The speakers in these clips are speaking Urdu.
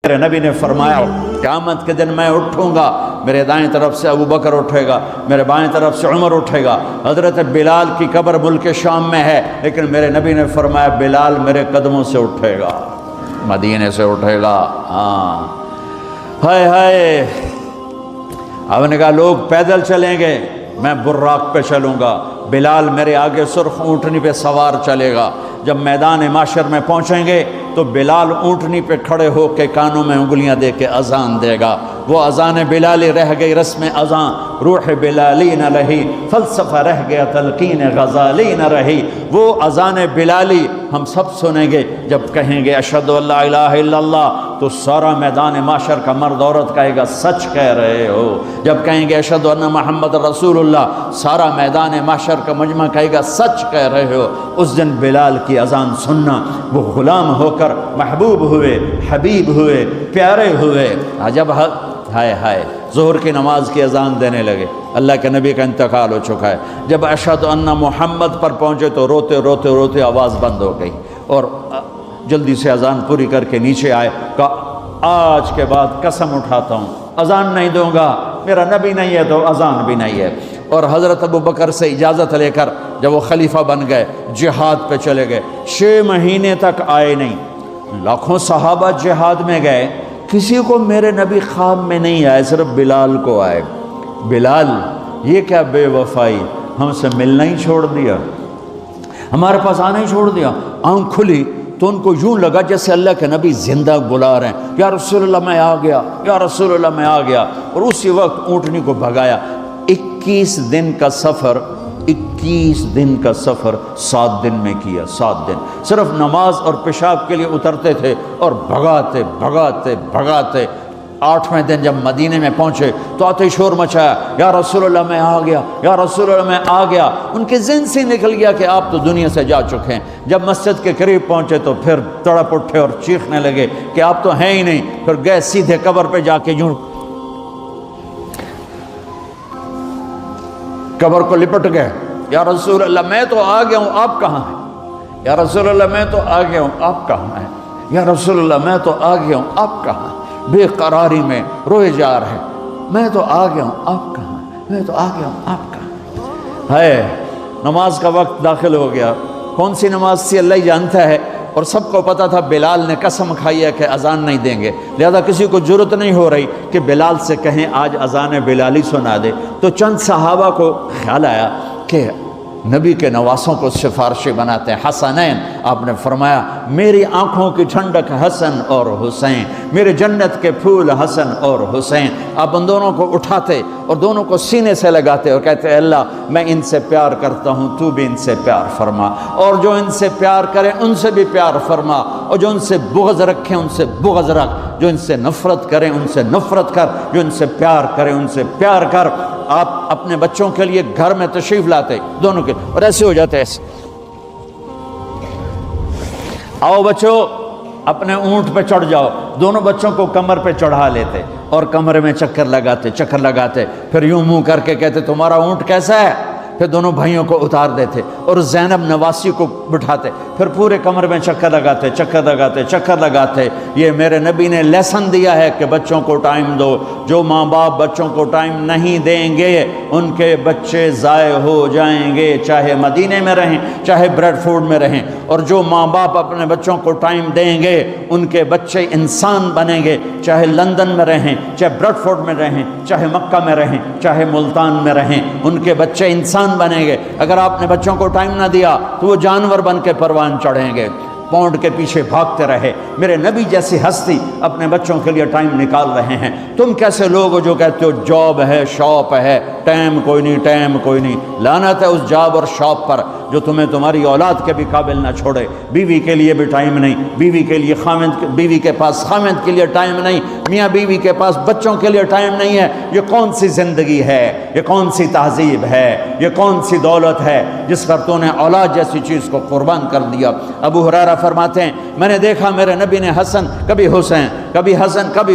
میرے نبی نے فرمایا قیامت کے دن میں اٹھوں گا، میرے دائیں طرف سے ابو بکر اٹھے گا، میرے بائیں طرف سے عمر اٹھے گا۔ حضرت بلال کی قبر ملک شام میں ہے، لیکن میرے نبی نے فرمایا بلال میرے قدموں سے اٹھے گا، مدینے سے اٹھے گا۔ ہاں ہائے ہائے، اب نے کہا لوگ پیدل چلیں گے، میں براق پہ چلوں گا، بلال میرے آگے سرخ اونٹنی پہ سوار چلے گا۔ جب میدان معشر میں پہنچیں گے تو بلال اونٹنی پہ کھڑے ہو کے کانوں میں انگلیاں دے کے اذان دے گا۔ وہ اذان بلالی رہ گئی رسم اذان، روح بلالی نہ رہی، فلسفہ رہ گیا تلقین غزالی نہ رہی۔ وہ اذان بلالی ہم سب سنیں گے جب کہیں گے اشہد ان لا الہ الا اللہ، تو سارا میدان معشر کا مرد عورت کہے گا سچ کہہ رہے ہو۔ جب کہیں گے اشہد ان محمد رسول اللہ، سارا میدان معشر کا مجمع کہے گا سچ کہہ رہے ہو۔ اس دن بلال کی اذان سننا، وہ غلام ہو کر محبوب ہوئے، حبیب ہوئے، پیارے ہوئے۔ جب ہائے ہائے ظہر کی نماز کی اذان دینے لگے، اللہ کے نبی کا انتقال ہو چکا ہے، جب اشہد ان محمد پر پہنچے تو روتے روتے روتے آواز بند ہو گئی، اور جلدی سے اذان پوری کر کے نیچے آئے، کہا آج کے بعد قسم اٹھاتا ہوں اذان نہیں دوں گا، میرا نبی نہیں ہے تو اذان بھی نہیں ہے۔ اور حضرت ابو بکر سے اجازت لے کر جب وہ خلیفہ بن گئے، جہاد پہ چلے گئے، 6 مہینے تک آئے نہیں۔ لاکھوں صحابہ جہاد میں گئے، کسی کو میرے نبی خواب میں نہیں آئے، صرف بلال کو آئے۔ بلال یہ کیا بے وفائی، ہم سے ملنا ہی چھوڑ دیا، ہمارے پاس آنا ہی چھوڑ دیا۔ آنکھ کھلی تو ان کو یوں لگا جیسے اللہ کے نبی زندہ بلا رہے ہیں، یا رسول اللہ میں آ گیا، یا رسول اللہ میں آ گیا، اور اسی وقت اونٹنی کو بھگایا۔ 21 دن کا سفر، 21 دن کا سفر 7 دن میں کیا، 7 دن صرف نماز اور پیشاب کے لیے اترتے تھے اور بھگاتے بھگاتے بھگاتے۔ 8ویں دن جب مدینے میں پہنچے تو آتے شور مچایا، یا رسول اللہ میں آ گیا، یا رسول اللہ میں آ گیا۔ ان کے ذہن سے نکل گیا کہ آپ تو دنیا سے جا چکے ہیں۔ جب مسجد کے قریب پہنچے تو پھر تڑپ اٹھے اور چیخنے لگے کہ آپ تو ہیں ہی نہیں۔ پھر گئے سیدھے قبر پہ جا کے یوں قبر کو لپٹ گئے، یا رسول اللہ میں تو آ گیا ہوں، آپ کہاں ہیں؟ یا رسول اللہ میں تو آ گیا ہوں، آپ کہاں ہیں؟ یا رسول اللہ میں تو آ گیا ہوں، آپ کہاں ہیں؟ بے قراری میں روئے جا رہے، میں تو آ گیا ہوں، آپ کہاں ہیں؟ میں تو آ گیا ہوں، آپ کہاں ہیں؟ نماز کا وقت داخل ہو گیا، کون سی نماز تھی اللہ ہی جانتا ہے، اور سب کو پتا تھا بلال نے قسم کھائی ہے کہ اذان نہیں دیں گے، لہذا کسی کو جرت نہیں ہو رہی کہ بلال سے کہیں آج اذان بلالی سنا دے۔ تو چند صحابہ کو خیال آیا کہ نبی کے نواسوں کو سفارشی بناتے ہیں، حسنین، آپ نے فرمایا میری آنکھوں کی ٹھنڈک حسن اور حسین، میرے جنت کے پھول حسن اور حسین۔ آپ ان دونوں کو اٹھاتے اور دونوں کو سینے سے لگاتے اور کہتے اللہ میں ان سے پیار کرتا ہوں، تو بھی ان سے پیار فرما، اور جو ان سے پیار کرے ان سے بھی پیار فرما، اور جو ان سے بغض رکھیں ان سے بغض رکھ، جو ان سے نفرت کریں ان سے نفرت کر، جو ان سے پیار کریں ان سے پیار کر۔ آپ اپنے بچوں کے لیے گھر میں تشریف لاتے دونوں کے، اور ایسے ہو جاتے، ایسے آؤ بچوں اپنے اونٹ پہ چڑھ جاؤ، دونوں بچوں کو کمر پہ چڑھا لیتے اور کمرے میں چکر لگاتے، پھر یوں منہ کر کے کہتے تمہارا اونٹ کیسا ہے، پھر دونوں بھائیوں کو اتار دیتے اور زینب نواسی کو بٹھاتے، پھر پورے کمرے میں چکر لگاتے۔ یہ میرے نبی نے لیسن دیا ہے کہ بچوں کو ٹائم دو، جو ماں باپ بچوں کو ٹائم نہیں دیں گے ان کے بچے ضائع ہو جائیں گے، چاہے مدینے میں رہیں چاہے بریڈ فورڈ میں رہیں، اور جو ماں باپ اپنے بچوں کو ٹائم دیں گے ان کے بچے انسان بنیں گے، چاہے لندن میں رہیں چاہے بریڈ فورڈ میں رہیں، چاہے مکہ میں رہیں چاہے ملتان میں رہیں، ان کے بچے انسان بنیں گے۔ اگر آپ نے بچوں کو ٹائم نہ دیا تو وہ جانور بن کے پروان چڑھیں گے، پونڈ کے پیچھے بھاگتے رہے۔ میرے نبی جیسی ہستی اپنے بچوں کے لیے ٹائم نکال رہے ہیں، تم کیسے لوگ ہو جو کہتے ہو جاب ہے شاپ ہے، ٹائم کوئی نہیں۔ لعنت ہے اس جاب اور شاپ پر جو تمہیں تمہاری اولاد کے بھی قابل نہ چھوڑے۔ بیوی کے لیے بھی ٹائم نہیں، بیوی کے پاس خامند کے لیے ٹائم نہیں، میاں بیوی کے پاس بچوں کے لیے ٹائم نہیں ہے۔ یہ کون سی زندگی ہے، یہ کون سی تہذیب ہے، یہ کون سی دولت ہے جس پر تو نے اولاد جیسی چیز کو قربان کر دیا۔ ابو ہریرہ فرماتے ہیں میں نے دیکھا میرے نبی نے حسن کبھی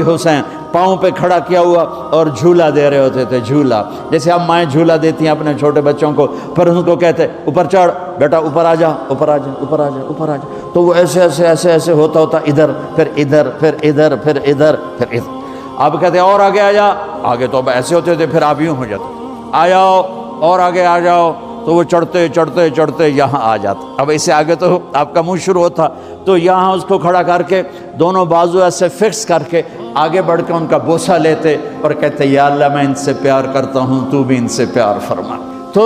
حسین پاؤں پہ کھڑا کیا ہوا اور جھولا دے رہے ہوتے تھے، جھولا جیسے اب مائیں جھولا دیتی ہیں اپنے چھوٹے بچوں کو، پھر ان کو کہتے اوپر چڑھ بیٹا، اوپر آ جا، اوپر آ جا، اوپر آ جا، اوپر آ جا، تو وہ ایسے ایسے ایسے ایسے ہوتا ہوتا ادھر پھر ادھر پھر ادھر پھر ادھر پھر ادھر، اب کہتے اور آگے آ جا، آگے تو اب ایسے ہوتے تھے، پھر آپ یوں ہو جاتے، آ جاؤ اور آگے آ جاؤ، تو وہ چڑھتے چڑھتے چڑھتے یہاں آ جاتا، اب اسے آگے تو آپ کا منہ شروع ہوتا، تو یہاں اس کو کھڑا کر کے دونوں بازو ایسے فکس کر کے آگے بڑھ کے ان کا بوسہ لیتے اور کہتے یا اللہ میں ان سے پیار کرتا ہوں، تو بھی ان سے پیار فرما۔ تو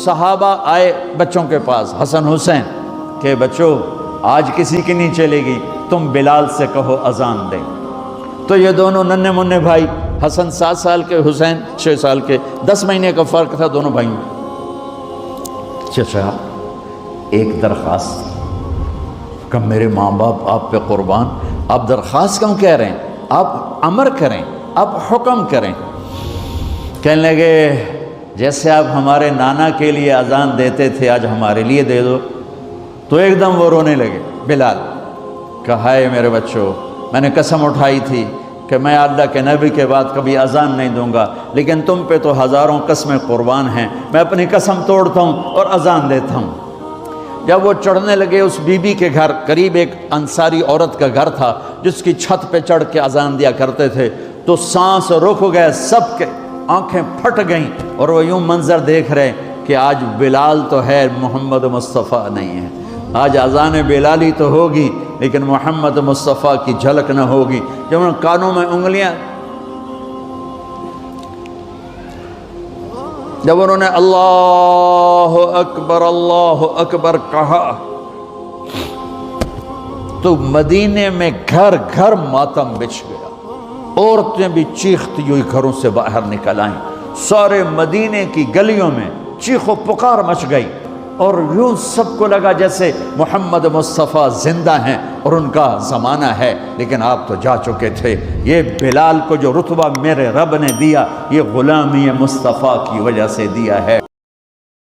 صحابہ آئے بچوں کے پاس، حسن حسین کہ بچوں آج کسی کی نہیں چلے گی، تم بلال سے کہو اذان دے۔ تو یہ دونوں ننھے منھے بھائی، حسن 7 سال کے، حسین 6 سال کے، 10 مہینے کا فرق تھا دونوں بھائیوں میں۔ چچا ایک درخواست کہ میرے ماں باپ آپ پہ قربان، آپ درخواست کیوں کہہ رہے ہیں، آپ امر کریں، آپ حکم کریں۔ کہنے لگے جیسے آپ ہمارے نانا کے لیے اذان دیتے تھے آج ہمارے لیے دے دو۔ تو ایک دم وہ رونے لگے بلال، کہا ہے میرے بچوں میں نے قسم اٹھائی تھی کہ میں اللہ کے نبی کے بعد کبھی اذان نہیں دوں گا، لیکن تم پہ تو ہزاروں قسمیں قربان ہیں، میں اپنی قسم توڑتا ہوں اور اذان دیتا ہوں۔ جب وہ چڑھنے لگے اس بی بی کے گھر، قریب ایک انصاری عورت کا گھر تھا جس کی چھت پہ چڑھ کے اذان دیا کرتے تھے، تو سانس رک گئے سب کے، آنکھیں پھٹ گئیں، اور وہ یوں منظر دیکھ رہے کہ آج بلال تو ہے، محمد مصطفیٰ نہیں ہے، آج اذان بلالی تو ہوگی لیکن محمد مصطفیٰ کی جھلک نہ ہوگی۔ جب ان کانوں میں انگلیاں، جب انہوں نے اللہ اکبر کہا تو مدینے میں گھر گھر ماتم بچھ گیا، عورتیں بھی چیختی ہوئی گھروں سے باہر نکل آئیں، سارے مدینے کی گلیوں میں چیخ و پکار مچ گئی، اور یوں سب کو لگا جیسے محمد مصطفیٰ زندہ ہیں اور ان کا زمانہ ہے، لیکن آپ تو جا چکے تھے۔ یہ بلال کو جو رتبہ میرے رب نے دیا، یہ غلامی مصطفیٰ کی وجہ سے دیا ہے،